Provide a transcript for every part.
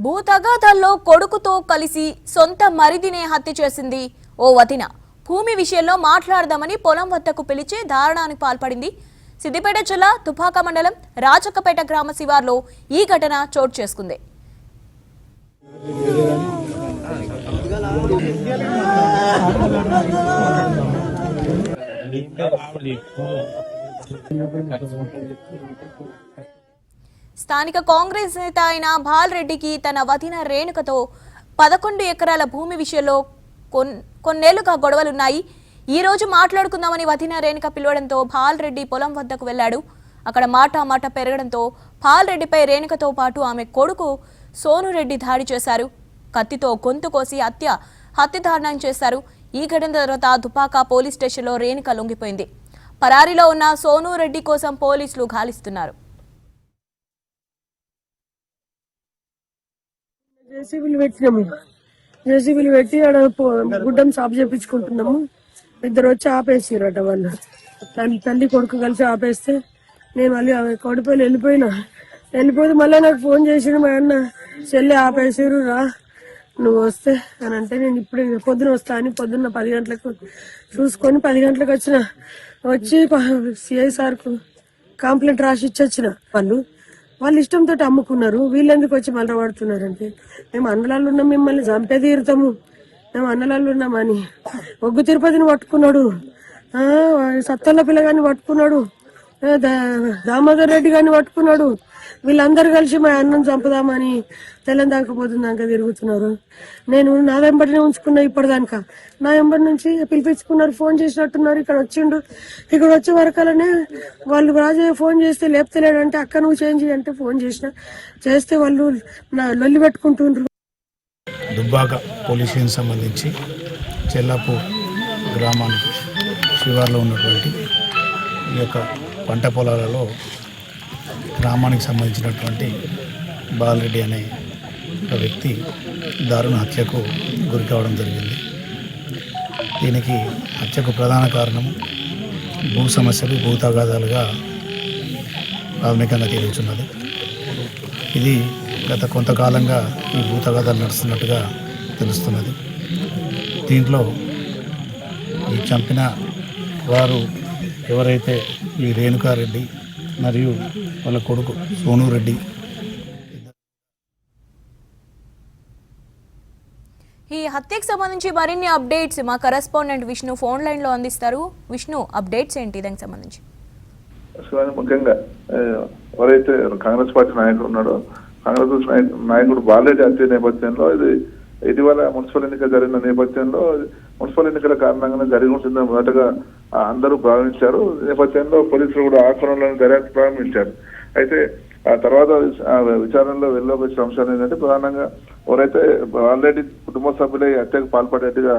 భూ తగాదాల్లో కొడుకుతో కలిసి సొంత మరిదినే హత్య చేసింది ఓ వదిన. భూమి విషయంలో మాట్లాడదామని పొలం వద్దకు పిలిచి దారుణానికి పాల్పడింది. సిద్దిపేట జిల్లా తుపాక మండలం రాజకపేట గ్రామ శివార్లో ఈ ఘటన చోటు చేసుకుంది. స్థానిక కాంగ్రెస్ నేత అయిన బాలరెడ్డికి తన వదిన రేణుకతో 11 ఎకరాల భూమి విషయంలో కొన్నేళ్లుగా గొడవలున్నాయి. ఈ రోజు మాట్లాడుకుందామని వదిన రేణుక పిలవడంతో బాలరెడ్డి పొలం వద్దకు వెళ్లాడు. అక్కడ మాట పెరగడంతో బాలరెడ్డిపై రేణుకతో పాటు ఆమె కొడుకు సోనురెడ్డి దాడి చేశారు. కత్తితో గొంతు కోసి హత్యాదారుణం చేశారు. ఈ ఘటన తర్వాత దుపాక పోలీస్ స్టేషన్లో రేణుక లొంగిపోయింది. పరారీలో ఉన్న సోనురెడ్డి కోసం పోలీసులు గాలిస్తున్నారు. జేసీబీలు పెట్టి ఆడ గుడ్డం సాపు చేపించుకుంటున్నాము. ఇద్దరు వచ్చి ఆపేసిరట. వాళ్ళు తల్లి కొడుకు కలిసి ఆపేస్తే నేను మళ్ళీ కొడిపోయి వెళ్ళిపోతే మళ్ళీ నాకు ఫోన్ చేసిండు మా అన్న, చెల్లి ఆపేసిరు రా నువ్వు వస్తే అని అంటే, నేను ఇప్పుడు పొద్దున వస్తా అని పొద్దున్న 10 గంటలకు చూసుకొని 10 గంటలకు వచ్చి సిఐ సార్కు కంప్లైంట్ రాసి ఇచ్చొచ్చిన. వాళ్ళు ఇష్టంతో అమ్ముకున్నారు. వీళ్ళెందుకు వచ్చి మళ్ళీ పడుతున్నారంటే, మేము అన్నలాళ్ళు ఉన్నాం, మిమ్మల్ని చంపే తీరుతాము, మేము అన్నలాళ్ళు ఉన్నామని. ఒగ్గు తిరుపతిని పట్టుకున్నాడు, సత్తల్ల పిల్లగాని పట్టుకున్నాడు, దామోదర్ రెడ్డి గారిని పట్టుకున్నాడు. వీళ్ళందరూ కలిసి మా అన్నం చంపుదామని తెల్లందాకపోతుందాక తిరుగుతున్నారు. నేను నా వెంబడినే ఉంచుకున్నా ఇప్పటిదాకా. నా వెంబడి నుంచి పిలిపించుకున్నారు, ఫోన్ చేసినట్టున్నారు. ఇక్కడ వచ్చిండు. ఇక్కడ వచ్చే వరకలనే వాళ్ళు రాజయ్య ఫోన్ చేస్తే లేపుతలేడంటే, అక్క నువ్వు చేంజ్ అంటే ఫోన్ చేస్తే వాళ్ళు నా లొల్లి పెట్టుకుంటుండ్రు. దుబ్బాక పోలీస్ స్టేషన్ సంబంధించి చెల్లాపు గ్రామానికి శివార్లో ఉన్నటువంటి ఈ యొక్క పంట పొలాలలో గ్రామానికి సంబంధించినటువంటి బాలరెడ్డి అనే ఒక వ్యక్తి దారుణ హత్యకు గురి కావడం జరిగింది. దీనికి హత్యకు ప్రధాన కారణము భూ సమస్యలు, భూ తగాదాలుగా ప్రాథమికంగా తేలుచున్నది. ఇది గత కొంతకాలంగా ఈ భూ తగాదాలు నడుస్తున్నట్టుగా తెలుస్తున్నది. దీంట్లో ఈ చంపిన వారు ఎవరైతే ఈ రేణుకారెడ్డి మరియు వాళ్ళ కొడుకు సోనురెడ్డి. ఈ హత్యకు సంబంధించి మరిన్ని అప్డేట్స్ మా కరెస్పాండెంట్ విష్ణు ఫోన్ లైన్ లో అందిస్తారు. విష్ణు, అప్డేట్స్ ఏంటి దానికి సంబంధించి? ముఖ్యంగా ఎవరైతే కాంగ్రెస్ పార్టీ నాయకుడు ఉన్నాడో, కాంగ్రెస్ నాయకుడు బాలరెడ్డి హత్య నేపథ్యంలో ఇది ఇటీవల మున్సిపల్ ఎన్నిక జరిగిన నేపథ్యంలో మున్సిపల్ ఎన్నికల కారణంగానే జరిగి ఉంటుందని మొదటగా అందరూ భావించారు. నేపథ్యంలో పోలీసులు కూడా ఆ కోణంలో దర్యాప్తు ప్రారంభించారు. అయితే ఆ తర్వాత విచారణలో వెలుగులోకి వచ్చిన అంశాలు ఏంటంటే, ప్రధానంగా ఎవరైతే ఆల్రెడీ కుటుంబ సభ్యులై హత్యకు పాల్పడేట్టుగా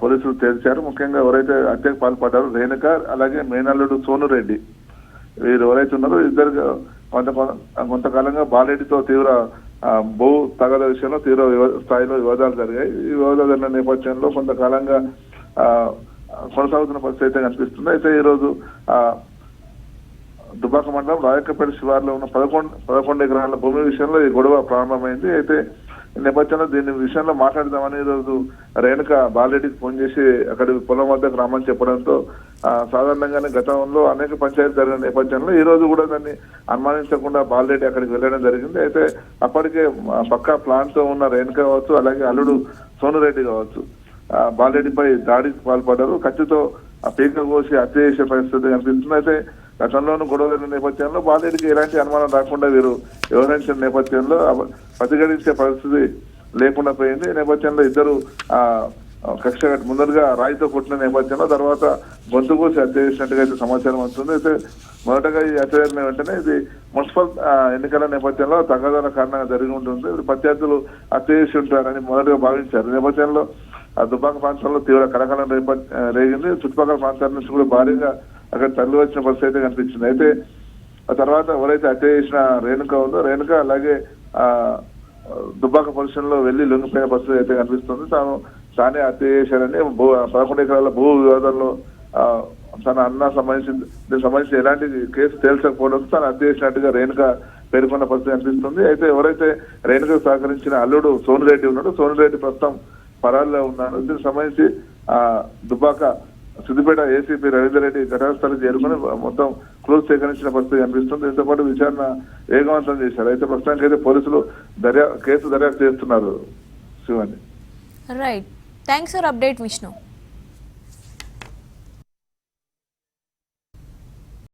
పోలీసులు తేల్చారు. ముఖ్యంగా ఎవరైతే హత్యకు పాల్పడ్డారో రేణుక, అలాగే మేనల్లుడు సోనురెడ్డి, వీరు ఎవరైతే ఉన్నారో ఇద్దరు కొంతకాలంగా బాలరెడ్డితో తీవ్ర భూ తగాద విషయంలో తీవ్ర స్థాయిలో వివాదాలు జరిగాయి. ఈ వివాదాలు జరిగిన నేపథ్యంలో కొంతకాలంగా కొనసాగుతున్న పరిస్థితి అయితే కనిపిస్తుంది. అయితే ఈరోజు దుబ్బాక మండలం రాజకపేట శివార్లో ఉన్న 11 ఎకరాల భూమి విషయంలో ఈ గొడవ ప్రారంభమైంది. అయితే ఈ నేపథ్యంలో దీని విషయంలో మాట్లాడదామని ఈరోజు రేణుక బాలరెడ్డికి ఫోన్ చేసి అక్కడి పొలం వద్దకు రామని చెప్పడంతో, సాధారణంగానే గతంలో అనేక పంచాయతీలు జరిగిన నేపథ్యంలో ఈ రోజు కూడా దాన్ని అనుమానించకుండా బాలరెడ్డి అక్కడికి వెళ్ళడం జరిగింది. అయితే అప్పటికే పక్కా ప్లాన్ తో ఉన్న రేణుక కావచ్చు, అలాగే అల్లుడు సోనురెడ్డి కావచ్చు, బాలరెడ్డిపై దాడికి పాల్పడ్డారు. కత్తితో పీక కోసి హత్య చేసే పరిస్థితి కనిపిస్తుంది. అయితే గతంలోనూ గొడవ జరిగిన నేపథ్యంలో బాలరెడ్డికి ఎలాంటి అనుమానం రాకుండా వీరు వ్యవహరించిన నేపథ్యంలో ప్రతిఘటించే పరిస్థితి లేకుండా పోయింది. నేపథ్యంలో ఇద్దరు కక్ష ముందరగా రాయితో కొట్టిన నేపథ్యంలో తర్వాత గొంతు కోసి హత్య చేసినట్టుగా అయితే సమాచారం వస్తుంది. అయితే మొదటగా ఈ హత్య జరిగిన వెంటనే ఇది మున్సిపల్ ఎన్నికల నేపథ్యంలో తగాదాల కారణంగా జరిగి ఉంటుంది. ప్రత్యర్థులు హత్య చేసి ఉంటారని మొదటగా భావించారు. నేపథ్యంలో దుబ్బాక ప్రాంతంలో తీవ్ర కలకలం రేగింది. చుట్టుపక్కల ప్రాంతాల నుంచి కూడా భారీగా అక్కడ తరలి వచ్చిన పరిస్థితి అయితే కనిపించింది. అయితే ఆ తర్వాత ఎవరైతే హత్య చేసిన రేణుక ఉందో, రేణుక అలాగే దుబ్బాక పొజిషన్ వెళ్లి లొంగిపోయిన పరిస్థితి అయితే కనిపిస్తుంది. తానే హత్య చేశారని 11 ఎకరాల భూ వివాదంలో తన అన్న దీనికి సంబంధించి ఎలాంటి కేసు తేల్చకపోవడంతో తను హత్య చేసినట్టుగా రేణుక పేర్కొన్న పరిస్థితి అనిపిస్తుంది. అయితే ఎవరైతే రేణుకకు సహకరించిన అల్లుడు సోనిరెడ్డి ఉన్నాడో సోనిరెడ్డి ప్రస్తుతం పరాల్లో ఉన్నాడు. దీనికి సంబంధించి దుబ్బాక సిద్దిపేట ఏసీపీ రవీందర్ రెడ్డి ఘటనాస్థలికి చేరుకుని మొత్తం క్లూస్ సేకరించిన పరిస్థితి కనిపిస్తుంది. దీంతో పాటు విచారణ వేగవంతం చేశారు. అయితే ప్రస్తుతానికి అయితే పోలీసులు కేసు దర్యాప్తు చేస్తున్నారు. Shivani. Right, thanks for update Vishnu.